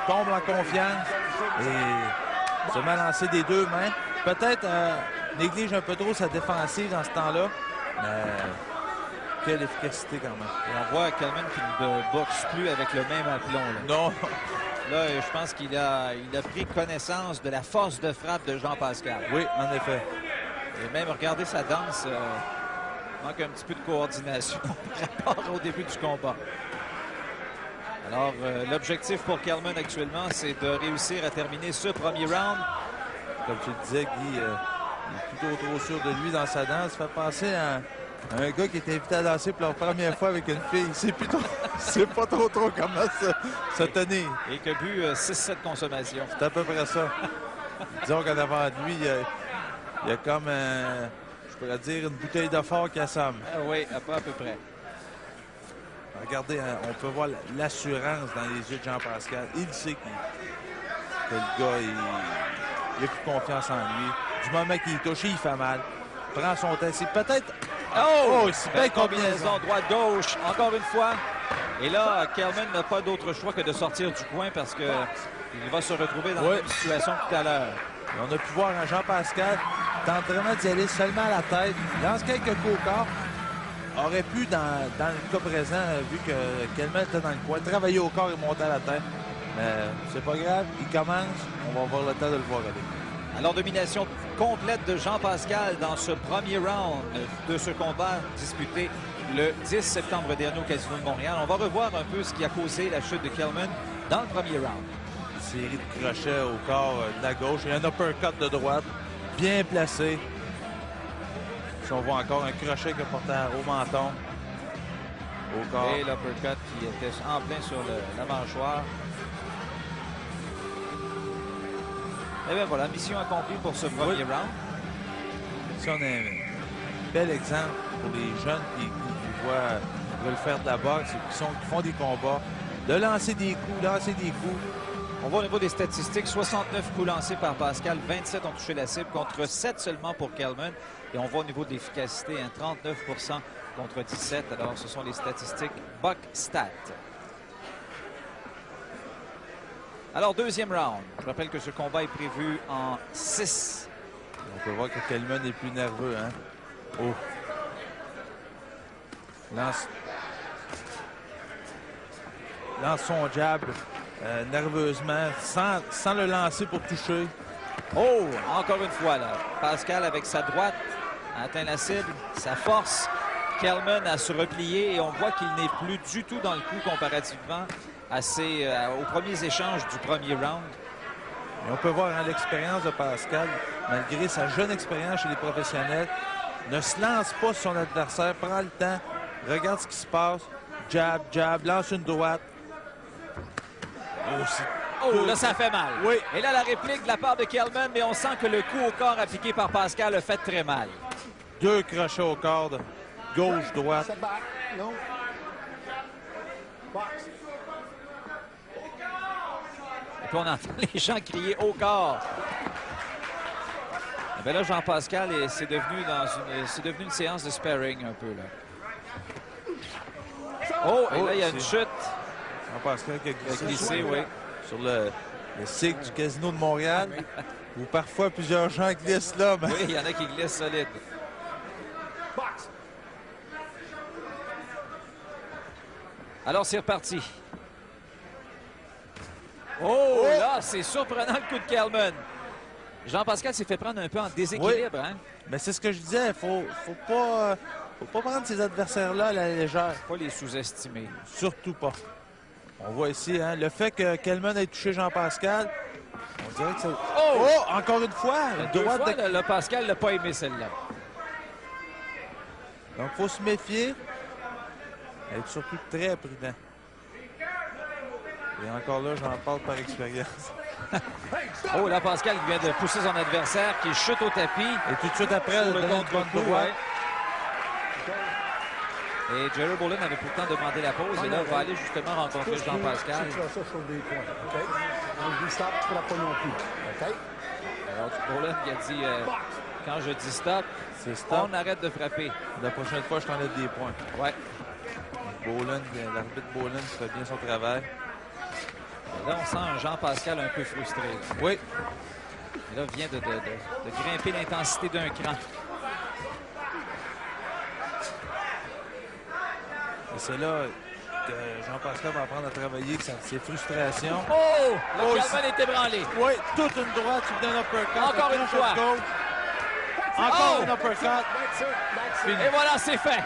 tombe en confiance et se met à lancer des deux mains. Peut-être néglige un peu trop sa défensive dans ce temps-là. Mais quelle efficacité quand même. Et on voit Kelman qui ne boxe plus avec le même aplomb. Là. Non. Là, je pense qu'il a pris connaissance de la force de frappe de Jean-Pascal. Oui, en effet. Et même regarder sa danse, manque un petit peu de coordination par rapport au début du combat. Alors, l'objectif pour Kelman actuellement, c'est de réussir à terminer ce premier round. Comme tu le disais, Guy, il est plutôt trop sûr de lui dans sa danse. Ça fait penser à un gars qui était invité à danser pour la première fois avec une fille. C'est pas trop comment se tenir. Et que bu 6-7 consommations. C'est à peu près ça. Disons qu'en avant de lui, il y a comme, je pourrais dire, une bouteille de fort qui assomme. Ah oui, à peu près. Regardez, on peut voir l'assurance dans les yeux de Jean-Pascal. Il sait que le gars, il a plus confiance en lui. Du moment qu'il est touché, il fait mal. Prend son temps. C'est peut-être... c'est belle combinaison droite-gauche, encore une fois. Et là, Kelman n'a pas d'autre choix que de sortir du coin parce qu'il va se retrouver dans la même situation que tout à l'heure. On a pu voir un Jean-Pascal tente vraiment d'y aller seulement à la tête. Lance quelques coups au corps. Aurait pu, dans le cas présent, vu que Kelman était dans le coin, travailler au corps et monter à la tête. Mais c'est pas grave. Il commence. On va avoir le temps de le voir aller. Alors, domination complète de Jean-Pascal dans ce premier round de ce combat disputé le 10 septembre dernier au Casino de Montréal. On va revoir un peu ce qui a causé la chute de Kelman dans le premier round. Une série de crochets au corps de la gauche et un uppercut de droite, bien placé. Si on voit encore un crochet qui a porté au menton, au corps. Et l'uppercut qui était en plein sur la mâchoire. Et bien voilà, mission accomplie pour ce premier round. Si on a un bel exemple pour les jeunes qui veulent faire de la boxe et qui font des combats, de lancer des coups, On voit au niveau des statistiques, 69 coups lancés par Pascal, 27 ont touché la cible contre 7 seulement pour Kelman. Et on voit au niveau de l'efficacité, 39 contre 17. Alors, ce sont les statistiques BoxStat. Alors, deuxième round. Je rappelle que ce combat est prévu en 6. On peut voir que Kelman est plus nerveux, hein? Oh! Lance son jab nerveusement, sans le lancer pour toucher. Oh! Encore une fois, là. Pascal, avec sa droite, atteint la cible, sa force. Kelman à se replier et on voit qu'il n'est plus du tout dans le coup comparativement aux premiers échanges du premier round. Et on peut voir l'expérience de Pascal, malgré sa jeune expérience chez les professionnels, ne se lance pas sur son adversaire, prend le temps, regarde ce qui se passe, jab, lance une droite. Là, ça fait mal. Oui. Et là, la réplique de la part de Kelman, mais on sent que le coup au corps appliqué par Pascal a fait très mal. Deux crochets au corps, gauche-droite. Et puis on entend les gens crier au corps. Et bien là, Jean-Pascal, c'est devenu une séance de sparring un peu, là. Et là, il y a une chute. Jean-Pascal qui a glissé, oui. Sur le cycle du Casino de Montréal, où parfois plusieurs gens glissent là. Oui, il y en a qui glissent solide. Alors, c'est reparti. Là, c'est surprenant le coup de Kelman. Jean-Pascal s'est fait prendre un peu en déséquilibre. Oui. Hein? Mais c'est ce que je disais, faut pas prendre ces adversaires-là à la légère. Pas les sous-estimer. Surtout pas. On voit ici, hein, le fait que Kelman ait touché Jean-Pascal, on dirait que c'est... encore une fois! Deux fois, le Pascal n'a pas aimé celle-là. Donc, il faut se méfier. Être surtout très prudent. Et encore là, j'en parle par expérience. Là, Pascal vient de pousser son adversaire qui chute au tapis. Et tout de suite après, le contre-coup. Et Jerry Bolin avait pourtant demandé la pause. Et là, on va aller justement rencontrer Jean-Pascal. Alors, Bolin qui a dit, quand je dis stop, on arrête de frapper. La prochaine fois, je t'enlève des points. Ouais. Bolin, l'arbitre Bolin fait bien son travail. Et là, on sent un Jean-Pascal un peu frustré. Oui. Et là, vient de grimper l'intensité d'un cran. Et c'est là que Jean-Pascal va apprendre à travailler ses frustrations. Oh! Le Oh, Calman est ébranlé. Oui, toute une droite, tu donnes un uppercut. Encore une fois. Encore Oh! un uppercut. Et voilà, c'est fait.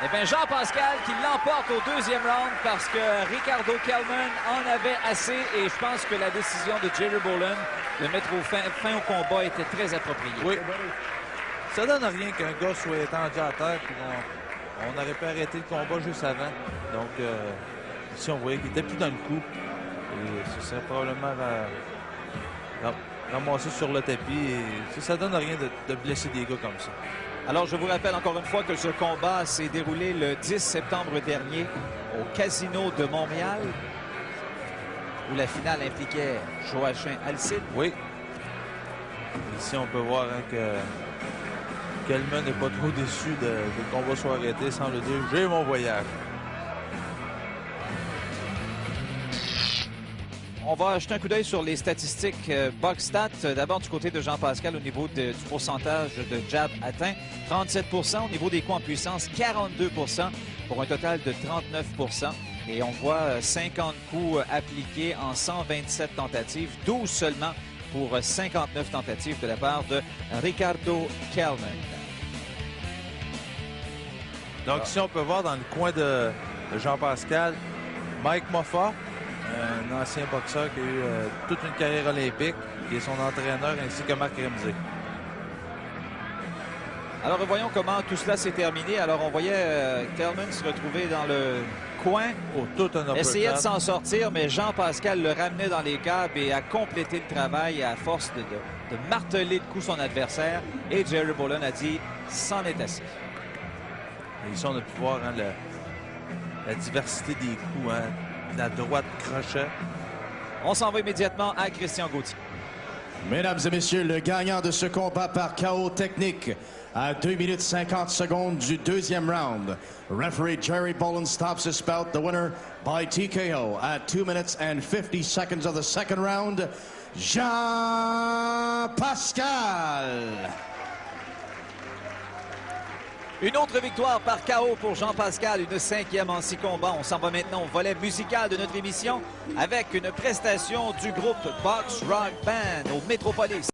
Eh bien, Jean-Pascal qui l'emporte au deuxième round parce que Ricardo Kelman en avait assez et je pense que la décision de Jerry Boland de mettre fin au combat était très appropriée. Oui. Ça donne rien qu'un gars soit étendu à terre puis on aurait pu arrêter le combat juste avant. Donc, ici, on voyait qu'il n'était plus dans le coup. Et ce serait probablement ramassé sur le tapis. Et ça donne rien de blesser des gars comme ça. Alors, je vous rappelle encore une fois que ce combat s'est déroulé le 10 septembre dernier au Casino de Montréal, où la finale impliquait Joachim Alcide. Oui. Ici, on peut voir que Kelman n'est pas trop déçu que le combat soit arrêté sans le dire « J'ai mon voyage ». On va jeter un coup d'œil sur les statistiques box stats. D'abord du côté de Jean-Pascal au niveau du pourcentage de jab atteint, 37 %. Au niveau des coups en puissance, 42 % pour un total de 39 %. Et on voit 50 coups appliqués en 127 tentatives, 12 seulement pour 59 tentatives de la part de Ricardo Kelman. Donc ici, on peut voir dans le coin de Jean-Pascal, Mike Moffat, un ancien boxeur qui a eu toute une carrière olympique, qui est son entraîneur, ainsi que Marc Ramsey. Alors, voyons comment tout cela s'est terminé. Alors, on voyait Kelman se retrouver dans le coin, essayer de s'en sortir, mais Jean-Pascal le ramenait dans les câbles et a complété le travail à force de marteler de coups son adversaire. Et Jerry Boland a dit, c'en est assez. Et ici, on a pu voir la diversité des coups, la droite crochet. On s'en va immédiatement à Christian Gauthier. Mesdames et messieurs, le gagnant de ce combat par KO technique à 2 minutes 50 secondes du deuxième round. Referee Jerry Boland stops his bout. The winner by TKO at 2 minutes and 50 seconds of the second round, Jean-Pascal. Une autre victoire par KO pour Jean-Pascal, une 5e en 6 combats. On s'en va maintenant au volet musical de notre émission avec une prestation du groupe Box Rock Band au Metropolis.